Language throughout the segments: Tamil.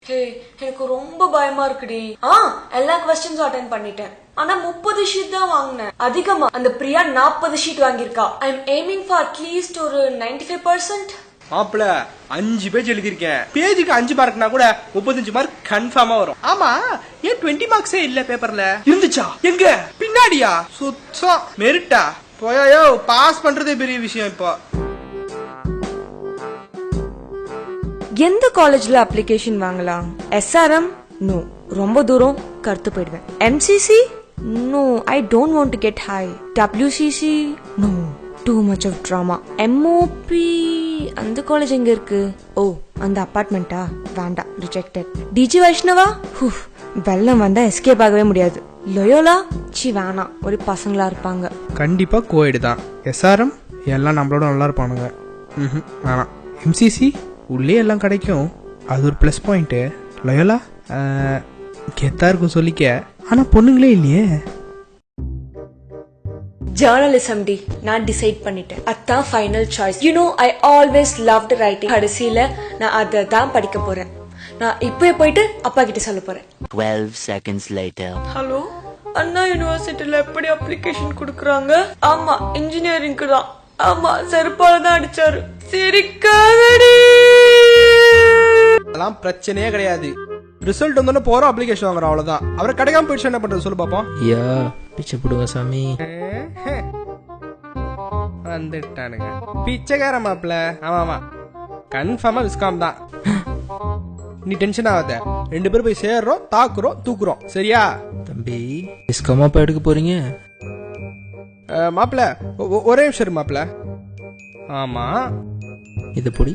எனக்கு ரொம்ப பயமா இருக்குடி. எல்லா क्वेश्चंस அட்டெண்ட் பண்ணிட்டேன். ஆனா 30 ஷீட் தான் வாங்குனேன். அதிகமா அந்த பிரியா 40 ஷீட் வாங்கியிருக்கா. I am aiming for at least ஒரு 95%. மாப்பிள 5 பேஜ் எழுதிருக்கேன். பேஜுக்கு 5 மார்க்னா கூட 35 மார்க் கன்ஃபார்மா வரும். ஆமா, ஏன் 20 மார்க்ஸே இல்ல பேப்பர்ல? இருந்துச்சா? எங்க? பின்னாடியா? சுத்தம் மெரிட்டா? போயோ, பாஸ் பண்றதே பெரிய விஷயம். இப்போ எந்த காலேஜ்ல அப்ளிகேஷன் வாங்கலாம்? SRM? நோ, ரொம்ப தூரம், கருத்து போயிடுவேன். MCC? No, I don't want to get high. WCC? No, too much of drama. MOP? அந்த காலேஜ் எங்க இருக்கு? ஓ, அந்த அபார்ட்மெண்டா? வேண்டாம், ரிஜெக்டட். DG வைஷ்ணவா? வெள்ளம் வந்தா எஸ்கேப் ஆகவே முடியாது. லோயோலா? வேணாம், ஒரு பசங்களா இருப்பாங்க. கண்டிப்பா கோயடு தான். SRM எல்லாம் நம்மளோட நல்லா இருப்பானுங்க. வேணாம். MCC உள்ளே எல்லாம் கிடைக்கும், அது ஒரு பிளஸ் பாயிண்ட். லயோலா கெத்தா இருக்கும் சொல்லிக்க, ஆனா பொண்ணுங்களே இல்லையே. ஜர்னலிசம் டி, நான் டிசைட் பண்ணிட்டேன். அதான் final choice. You know, I always loved writing. கடைசியில நான் அதை தான் படிக்க போறேன். நான் இப்பவே போயிட்டு அப்பா கிட்ட சொல்ல போறேன். 12 seconds later. ஹலோ அண்ணா, யூனிவர்சிட்டியில எப்படி அப்ளிகேஷன் கொடுக்கறாங்க? ஆமா, இன்ஜினியரிங்க்கு தான். ஆமா, செருப்பால தான் அடிச்சாரு. சிரிக்காதடி. அதெல்லாம் பிரச்சனையே கிடையாது. ரிசல்ட் வந்தோன்னு போறோம், அப்ளிகேஷன் வாங்குறோம், அவ்வளவுதான். அவரை கிடைக்காம போயிடுச்சு, என்ன பண்றது சொல்லு பாப்போம். ஐயா பிச்சை போடுங்க சாமி. வந்துட்டானுங்க பிச்சைக்கார மாப்பிள்ள. ஆமா, கன்ஃபார்மா விஸ்காம் தான். நீ டென்ஷன் ஆகாத, 2 பேரும் போய் சேர்றோம், தாக்குறோம், தூக்குறோம், சரியா? தம்பி விஸ்காமா இப்ப எடுக்க போறீங்க? மாப்பிள்ள ஒரே நிமிஷம் இரு மாப்பிள்ள. ஆமா, இது பொடி.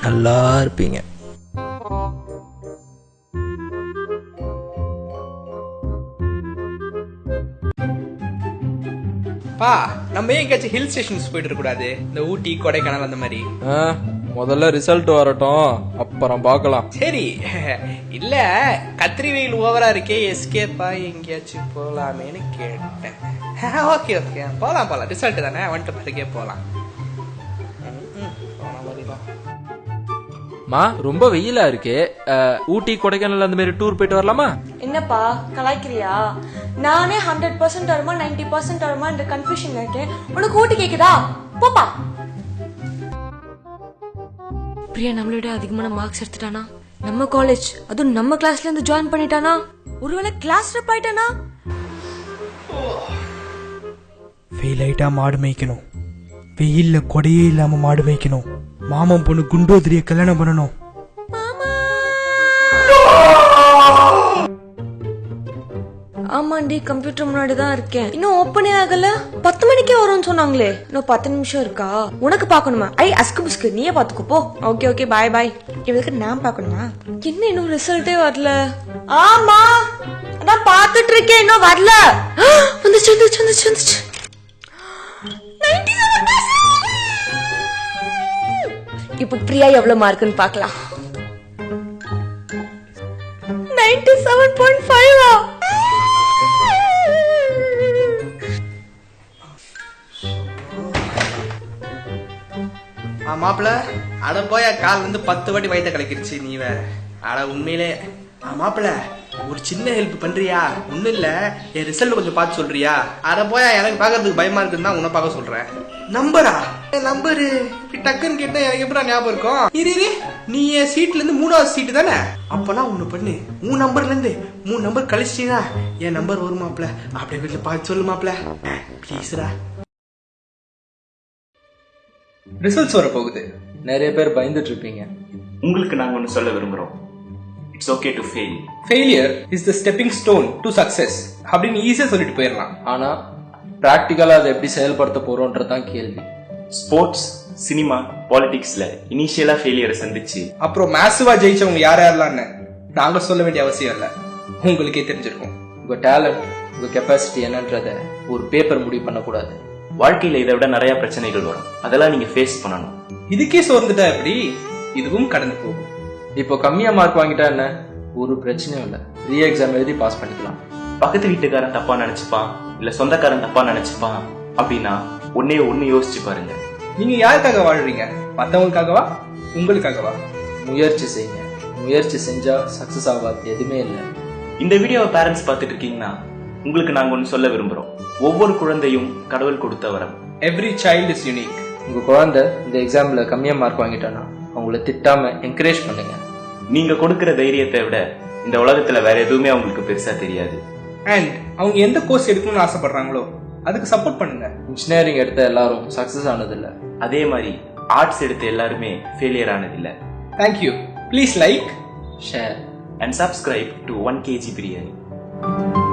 நல்லா இருப்பீங்க. பா, நம்ம ஏன் எங்கேயாச்சும் ஹில் ஸ்டேஷன்ஸ் போயிட்டு இருக்க கூடாது? இந்த ஊட்டி, கொடைக்கானல் அந்த மாதிரி. முதல்ல ரிசல்ட் வரட்டும், அப்புறம் பார்க்கலாம். சரி, இல்ல கத்திரி வெயில் ஓவரா இருக்கே, எஸ்கேப்பா எங்கேயாச்சும் போலாமேன்னு கேட்டேன். ஓகே ஓகே, போலாம். ரிசல்ட் தானே, வந்துட்டு பிறகே போலாம். மா, ரொம்ப வெயிலா இருக்கு. ஊட்டி, கொடைக்கானல் அந்த மாதிரி டூர் போயிட்டு வரலாமா? என்னப்பா கலாய்க்கிறியா? நானே 100% வருமா 90% வருமா என்ற கன்ஃபியூஷன்ல இருக்கேன். உனக்கு ஊட்டி கேக்குதா? போப்பா. பிரியா நம்மளோட அதிகமான மார்க்ஸ் எடுத்துட்டானா? நம்ம காலேஜ், அதுவும் நம்ம கிளாஸ்ல இருந்து ஜாயின் பண்ணிட்டானா? ஒருவேளை கிளாஸ் ரெப் ஆயிட்டானா? வெயில் ஆயிட்டா மாடு மேய்க்கணும், வெயில்ல கொடையே இல்லாம மாடு மேய்க்கணும், மாமன் பொண்ணு குண்டோதிரிய கல்யாணம் பண்ணணும். ஆமாண்டி, கம்ப்யூட்டர் முன்னாடி தான் இருக்கேன். இன்னும் ஓப்பனே ஆகல. 10 மணிக்கே வரும்னு சொன்னாங்களே. இன்னும் 10 நிமிஷம் இருக்கா? உனக்கு பாக்கணுமா? அஸ்கு புஸ்கு, நீயே பாத்துக்கோ போ. ஓகே, பாய் பாய். இவளுக்கு நான் பாக்கணுமா? என்ன இன்னும் ரிசல்ட்டே வரல? ஆமா, நான் பாத்துட்டு இருக்கேன், இன்னும் வரல. வந்துச்சு. 97%. இப்ப பிரியா எவ்வளவு மார்க்குன்னு பாக்கலாம். 97.5. மாப்பிள்ள, அட போயா, கால் வந்து 10 வாட்டி வயிற்ற கலக்கிருச்சு. நீ வேற. அட உண்மையிலே மாப்பிள்ள, ஒரு சின்ன ஹெல்ப் பண்றியா? ஒண்ணும் இல்ல, என் ரிசல்ட் கொஞ்சம் பார்த்து சொல்றியா? அட போயா, எனக்கு பாக்குறதுக்கு பயமா இருக்குன்னு தான் உன்னை பார்க்க சொல்றேன். நம்பரா? நம்பரு டக்குன்னு கேட்டா எனக்கு எப்படா ஞாபகம் இருக்கும்? இரு, நீ என் சீட்ல இருந்து 3வது சீட்டு தானே? அப்பனா ஒண்ணு பண்ணு, உன் நம்பர்ல இருந்து 3 நம்பர் கழிச்சிட்டீங்கன்னா என் நம்பர் வரும் மாப்பிள்ள. அப்படியே வீட்டுல பார்த்து சொல்லு மாப்பிள்ள, ப்ளீஸ்ரா. ரிசல்ட்ஸ் வர போகுது. நிறைய பேர் பயந்துட்டு இருப்பீங்க. உங்களுக்கு நாங்க ஒன்னு சொல்ல விரும்புறோம். It's okay to fail. Failure is the stepping stone to success அப்படின்னு ஈஸியா சொல்லிட்டு போயிடலாம். ஆனா பிராக்டிகலா அதை எப்படி செயல்படுத்த போறோம்ன்றதான் கேள்வி. ஸ்போர்ட்ஸ், சினிமா, பாலிடிக்ஸ்ல இனிஷியலா ஃபெயிலியரை சந்திச்சு அப்புறம் மேசிவா ஜெயிச்சவங்க யாரெல்லாம் நாங்க சொல்ல வேண்டிய அவசியம் இல்ல, உங்களுக்கே தெரிஞ்சிருக்கும். உங்க டேலண்ட், உங்க கெப்பாசிட்டி என்னன்றத ஒரு பேப்பர் முடிவு பண்ணக்கூடாது. வாழ்க்கையில இதை விட நிறைய பிரச்சனைகள் வரும், அதெல்லாம் நீங்க ஃபேஸ் பண்ணணும். இதுக்கே சோர்ந்துட்டா எப்படி? இதுவும் கடந்து போகும். இப்போ கம்மியா மார்க் வாங்கிட்டா என்ன, ஒரு பிரச்சனையும் இல்ல, ரீ எக்ஸாம் எழுதி பாஸ் பண்ணிக்கலாம். பக்கத்து வீட்டுக்காரன் தப்பா நினைச்சுப்பான், இல்ல சொந்தக்காரன் தப்பா நினைச்சுப்பான் அப்படின்னா ஒண்ணு யோசிச்சு பாருங்க. நீங்க யாருக்காக வாழ்றீங்க? மத்தவங்களுக்காகவா, உங்களுக்காகவா? முயற்சி செய்யுங்க. முயற்சி செஞ்சா சக்சஸ் ஆகாது எதுவுமே இல்லை. இந்த வீடியோவை பேரண்ட்ஸ் பார்த்துட்டு இருக்கீங்கன்னா உங்களுக்கு நாங்க ஒன்னு சொல்ல விரும்புறோம். ஒவ்வொரு குழந்தையும் கடவுள் கொடுத்த வரம். Every child is unique. உங்க குழந்தை இந்த எக்ஸாம்ல கம்மியா மார்க் வாங்கிட்டானா அவங்கள திட்டாம என்கரேஜ் பண்ணுங்க. நீங்க கொடுக்கிற தைரியத்தை விட இந்த உலகத்துல வேற எதுவுமே அவங்களுக்கு பெருசா தெரியாது. அண்ட் அவங்க எந்த கோர்ஸ் எடுக்கணும்னு ஆசைப்படுறாங்களோ அதுக்கு சப்போர்ட் பண்ணுங்க. இன்ஜினியரிங் எடுத்த எல்லாரும் சக்சஸ் ஆனதில்லை. அதே மாதிரி ஆர்ட்ஸ் எடுத்த எல்லாருமே ஃபெயிலியர் ஆனதில்லை. Thank you. Please like, share and subscribe to 1kg Biryani.